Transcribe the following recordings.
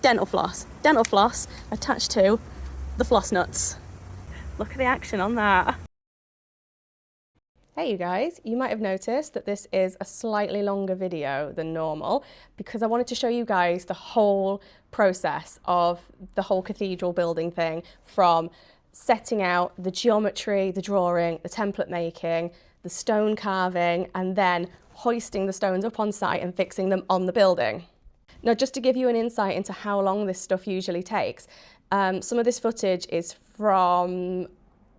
dental floss attached to the floss nuts. Look at the action on that. Hey you guys, you might have noticed that this is a slightly longer video than normal because I wanted to show you guys the whole process of the whole cathedral building thing, from setting out the geometry, the drawing, the template making, the stone carving, and then hoisting the stones up on site and fixing them on the building. Now, just to give you an insight into how long this stuff usually takes, some of this footage is from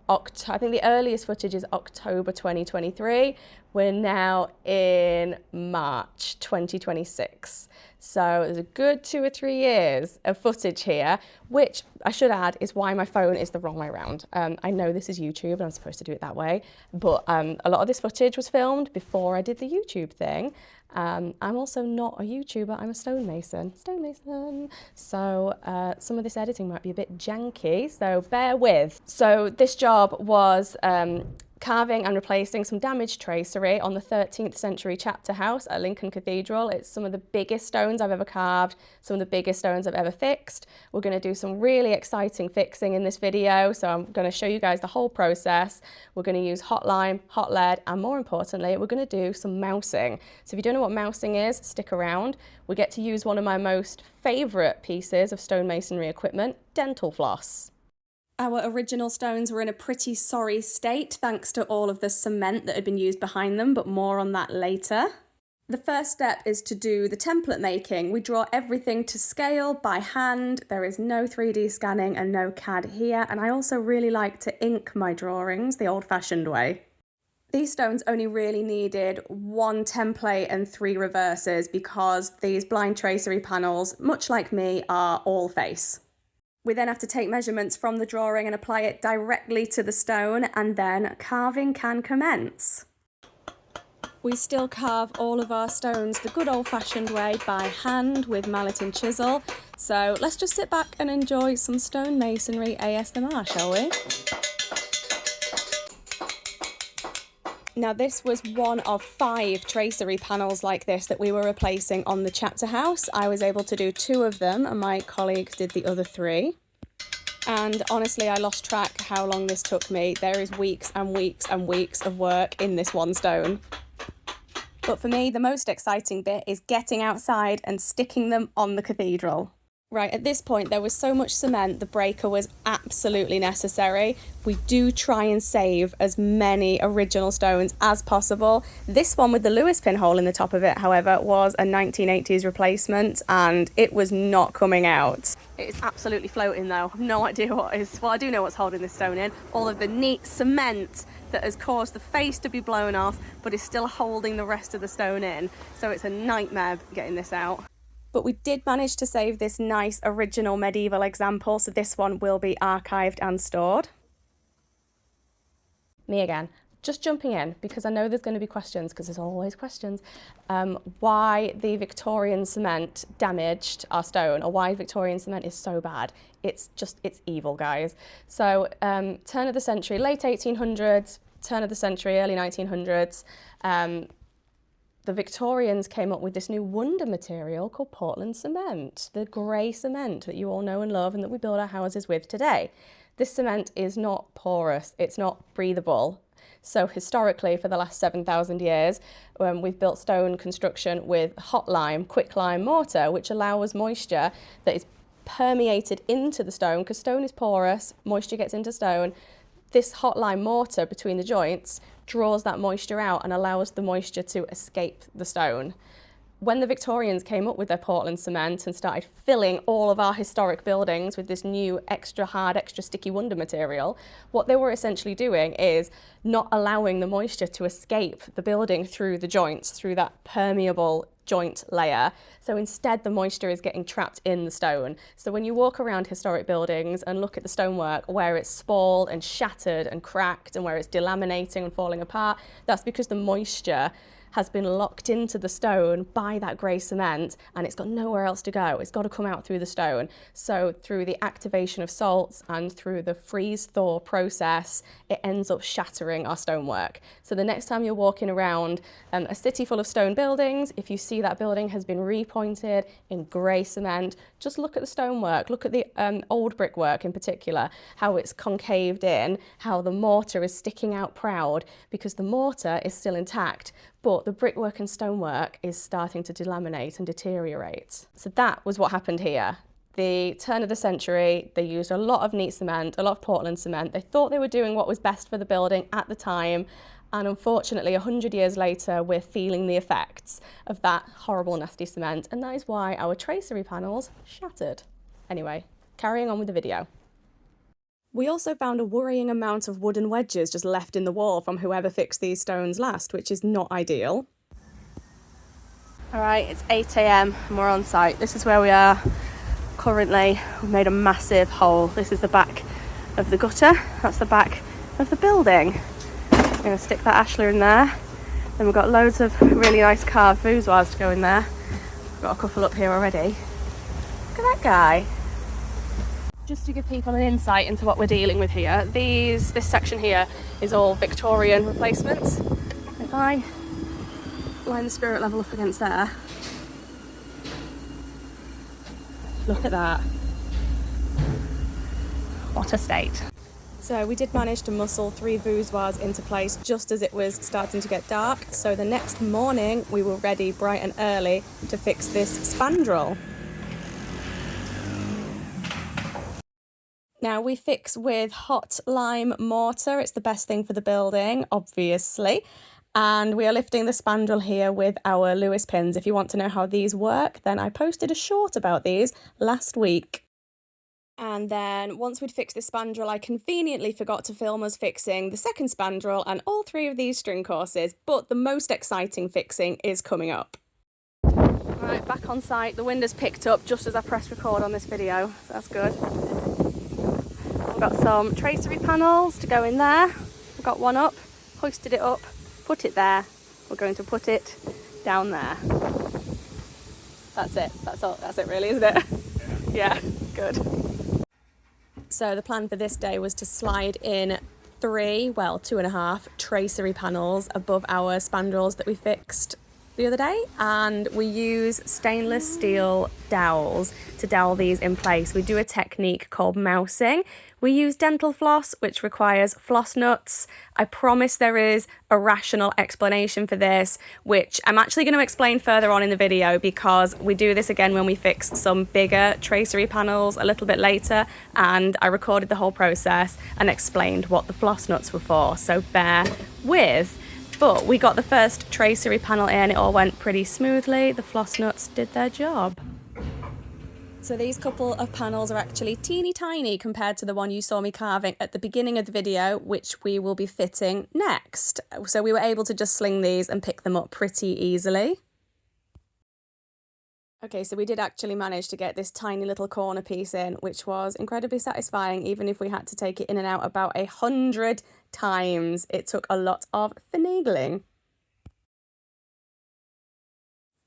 I think the earliest footage is October 2023. We're now in March 2026. So there's a good 2 or 3 years of footage here, which I should add is why my phone is the wrong way around. I know this is YouTube and I'm supposed to do it that way, but a lot of this footage was filmed before I did the YouTube thing. I'm also not a YouTuber, I'm a stonemason. So some of this editing might be a bit janky, so bear with. So this job was carving and replacing some damaged tracery on the 13th century chapter house at Lincoln Cathedral. It's some of the biggest stones I've ever carved, some of the biggest stones I've ever fixed. We're going to do some really exciting fixing in this video, so I'm going to show you guys the whole process. We're going to use hot lime, hot lead, and more importantly, we're going to do some mousing. So if you don't know what mousing is, stick around. We get to use one of my most favourite pieces of stonemasonry equipment, dental floss. Our original stones were in a pretty sorry state thanks to all of the cement that had been used behind them, but more on that later. The first step is to do the template making. We draw everything to scale by hand. There is no 3D scanning and no CAD here, and I also really like to ink my drawings the old-fashioned way. These stones only really needed 1 template and 3 reverses because these blind tracery panels, much like me, are all face. We then have to take measurements from the drawing and apply it directly to the stone, and then carving can commence. We still carve all of our stones the good old-fashioned way by hand with mallet and chisel. So let's just sit back and enjoy some stonemasonry ASMR, shall we? Now this was one of 5 tracery panels like this that we were replacing on the chapter house. I was able to do 2 of them and my colleagues did the other 3. And honestly, I lost track how long this took me. There is weeks and weeks and weeks of work in this one stone. But for me, the most exciting bit is getting outside and sticking them on the cathedral. Right, at this point, there was so much cement, the breaker was absolutely necessary. We do try and save as many original stones as possible. This one with the Lewis pin hole in the top of it, however, was a 1980s replacement and it was not coming out. It is absolutely floating though. I have no idea what is. Well, I do know what's holding this stone in. All of the neat cement that has caused the face to be blown off, but is still holding the rest of the stone in. So it's a nightmare getting this out. But we did manage to save this nice original medieval example, so this one will be archived and stored. Me again. Just jumping in, because I know there's going to be questions, because there's always questions, why the Victorian cement damaged our stone, or why Victorian cement is so bad. It's evil, guys. So turn of the century, late 1800s, turn of the century, early 1900s, the Victorians came up with this new wonder material called Portland cement, the grey cement that you all know and love and that we build our houses with today. This cement is not porous, it's not breathable. So historically, for the last 7,000 years, we've built stone construction with hot lime, quick lime mortar, which allows moisture that is permeated into the stone, because stone is porous, moisture gets into stone. This hot lime mortar between the joints draws that moisture out and allows the moisture to escape the stone. When the Victorians came up with their Portland cement and started filling all of our historic buildings with this new extra hard, extra sticky wonder material, what they were essentially doing is not allowing the moisture to escape the building through the joints, through that permeable joint layer. So instead the moisture is getting trapped in the stone. So when you walk around historic buildings and look at the stonework where it's spalled and shattered and cracked and where it's delaminating and falling apart, that's because the moisture has been locked into the stone by that grey cement and it's got nowhere else to go. It's got to come out through the stone. So through the activation of salts and through the freeze-thaw process, it ends up shattering our stonework. So the next time you're walking around a city full of stone buildings, if you see that building has been repointed in grey cement, Just look at the stonework, look at the old brickwork in particular, how it's concaved in, how the mortar is sticking out proud because the mortar is still intact, but the brickwork and stonework is starting to delaminate and deteriorate. So that was what happened here. The turn of the century, they used a lot of neat cement, a lot of Portland cement. They thought they were doing what was best for the building at the time. And unfortunately, 100 years later, we're feeling the effects of that horrible, nasty cement. And that is why our tracery panels shattered. Anyway, carrying on with the video. We also found a worrying amount of wooden wedges just left in the wall from whoever fixed these stones last, which is not ideal. All right, it's 8 a.m. and we're on site. This is where we are currently. We've made a massive hole. This is the back of the gutter. That's the back of the building. I'm going to stick that ashlar in there. Then we've got loads of really nice carved voussoirs to go in there. We've got a couple up here already. Look at that guy. Just to give people an insight into what we're dealing with here, this section here is all Victorian replacements. If I line the spirit level up against there, look at that. What a state. So we did manage to muscle 3 voussoirs into place just as it was starting to get dark. So the next morning we were ready bright and early to fix this spandrel. Now we fix with hot lime mortar. It's the best thing for the building, obviously. And we are lifting the spandrel here with our Lewis pins. If you want to know how these work, then I posted a short about these last week. And then once we'd fixed this spandrel, I conveniently forgot to film us fixing the second spandrel and all 3 of these string courses, but the most exciting fixing is coming up. Right, back on site. The wind has picked up just as I press record on this video, so that's good. I've got some tracery panels to go in there. I've got one up, hoisted it up, put it there. We're going to put it down there. That's it. That's all. That's it really, isn't it? Yeah, good. So the plan for this day was to slide in 2.5 tracery panels above our spandrels that we fixed the other day, and we use stainless steel dowels to dowel these in place. We do a technique called mousing. We use dental floss, which requires floss nuts. I promise there is a rational explanation for this, which I'm actually going to explain further on in the video because we do this again when we fix some bigger tracery panels a little bit later, and I recorded the whole process and explained what the floss nuts were for, so bear with. But we got the first tracery panel in, it all went pretty smoothly. The floss nuts did their job. So these couple of panels are actually teeny tiny compared to the one you saw me carving at the beginning of the video, which we will be fitting next. So we were able to just sling these and pick them up pretty easily. Okay, so we did actually manage to get this tiny little corner piece in, which was incredibly satisfying, even if we had to take it in and out about 100 times. It took a lot of finagling.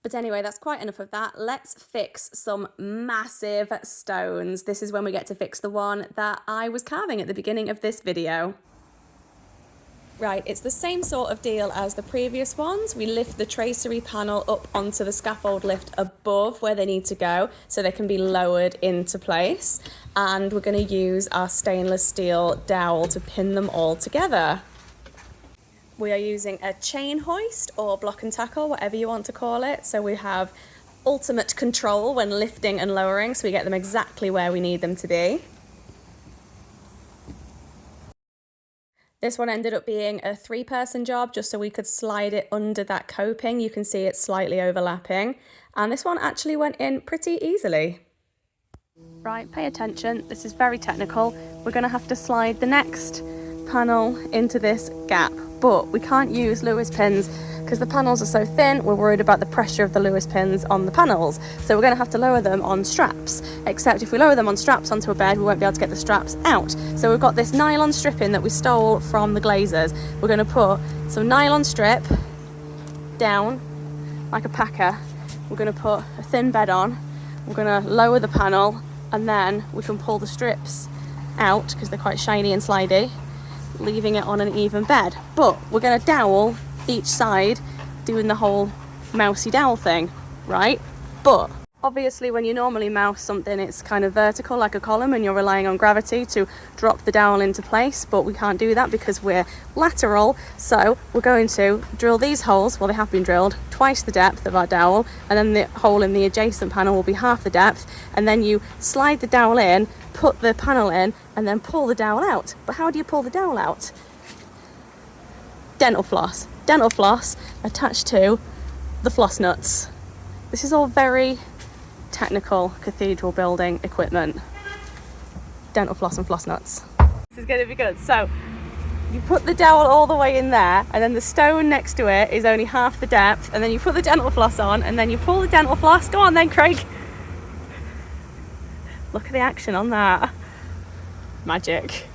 But anyway, that's quite enough of that. Let's fix some massive stones. This is when we get to fix the one that I was carving at the beginning of this video. Right, it's the same sort of deal as the previous ones. We lift the tracery panel up onto the scaffold lift above where they need to go so they can be lowered into place. And we're going to use our stainless steel dowel to pin them all together. We are using a chain hoist or block and tackle, whatever you want to call it. So we have ultimate control when lifting and lowering, so we get them exactly where we need them to be. This one ended up being a 3-person job just so we could slide it under that coping. You can see it's slightly overlapping. And this one actually went in pretty easily. Right, pay attention. This is very technical. We're going to have to slide the next panel into this gap, but we can't use Lewis pins because the panels are so thin. We're worried about the pressure of the Lewis pins on the panels, so we're going to have to lower them on straps, except if we lower them on straps onto a bed we won't be able to get the straps out. So we've got this nylon stripping that we stole from the glazers. We're going to put some nylon strip down like a packer. We're going to put a thin bed on, we're going to lower the panel, and then we can pull the strips out because they're quite shiny and slidey, leaving it on an even bed. But we're going to dowel each side, doing the whole mousy dowel thing, right? But Obviously, when you normally mouse something, it's kind of vertical like a column and you're relying on gravity to drop the dowel into place, but we can't do that because we're lateral. So we're going to drill these holes, well, they have been drilled, twice the depth of our dowel, and then the hole in the adjacent panel will be half the depth, and then you slide the dowel in, put the panel in, and then pull the dowel out. But how do you pull the dowel out? Dental floss attached to the floss nuts. This is all very technical cathedral building equipment. Dental floss and floss nuts. This is going to be good. So you put the dowel all the way in there, and then the stone next to it is only half the depth, and then you put the dental floss on, and then you pull the dental floss. Go on then, Craig. Look at the action on that. Magic.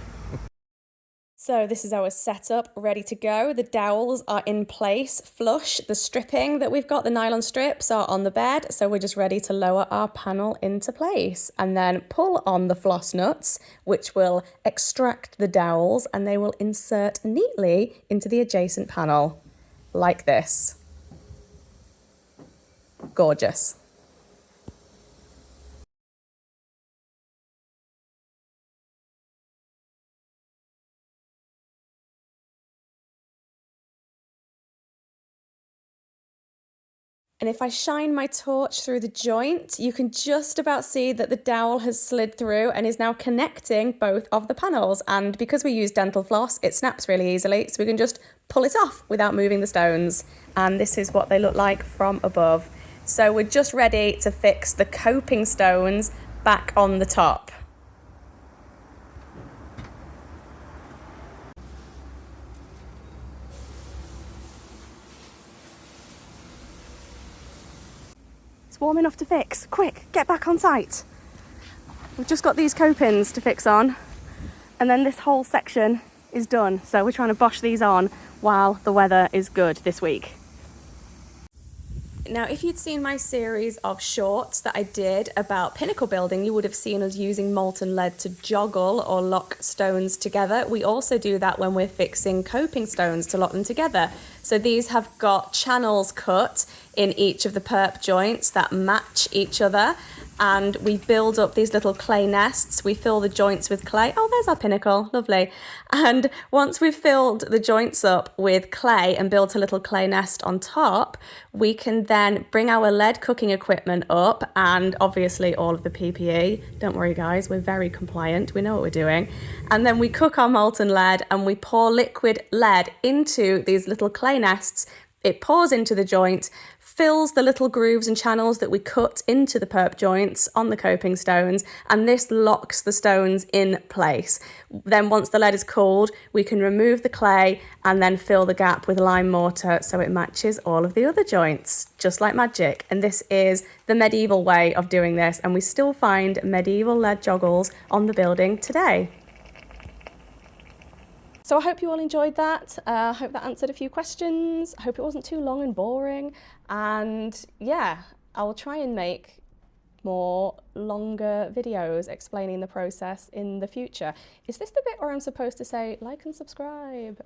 So this is our setup ready to go. The dowels are in place, flush. The stripping that we've got, the nylon strips, are on the bed. So we're just ready to lower our panel into place and then pull on the floss nuts, which will extract the dowels, and they will insert neatly into the adjacent panel like this. Gorgeous. And if I shine my torch through the joint, you can just about see that the dowel has slid through and is now connecting both of the panels. And because we use dental floss, it snaps really easily, so we can just pull it off without moving the stones. And this is what they look like from above. So we're just ready to fix the coping stones back on the top. It's warm enough to fix. Quick, get back on site. We've just got these copings to fix on, and then this whole section is done. So we're trying to bosh these on while the weather is good this week. Now, if you'd seen my series of shorts that I did about pinnacle building, you would have seen us using molten lead to joggle or lock stones together. We also do that when we're fixing coping stones to lock them together. So these have got channels cut in each of the perp joints that match each other, and we build up these little clay nests. We fill the joints with clay. Oh, there's our pinnacle, lovely. And once we've filled the joints up with clay and built a little clay nest on top, we can then bring our lead cooking equipment up, and obviously all of the PPE. Don't worry guys, we're very compliant, we know what we're doing. And then we cook our molten lead and we pour liquid lead into these little clay nests. It pours into the joint, fills the little grooves and channels that we cut into the perp joints on the coping stones, and this locks the stones in place. Then once the lead is cooled, we can remove the clay and then fill the gap with lime mortar so it matches all of the other joints, just like magic. And this is the medieval way of doing this, and we still find medieval lead joggles on the building today. So I hope you all enjoyed that. I hope that answered a few questions. I hope it wasn't too long and boring. And yeah, I will try and make more longer videos explaining the process in the future. Is this the bit where I'm supposed to say like and subscribe?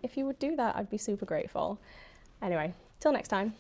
If you would do that, I'd be super grateful. Anyway, till next time.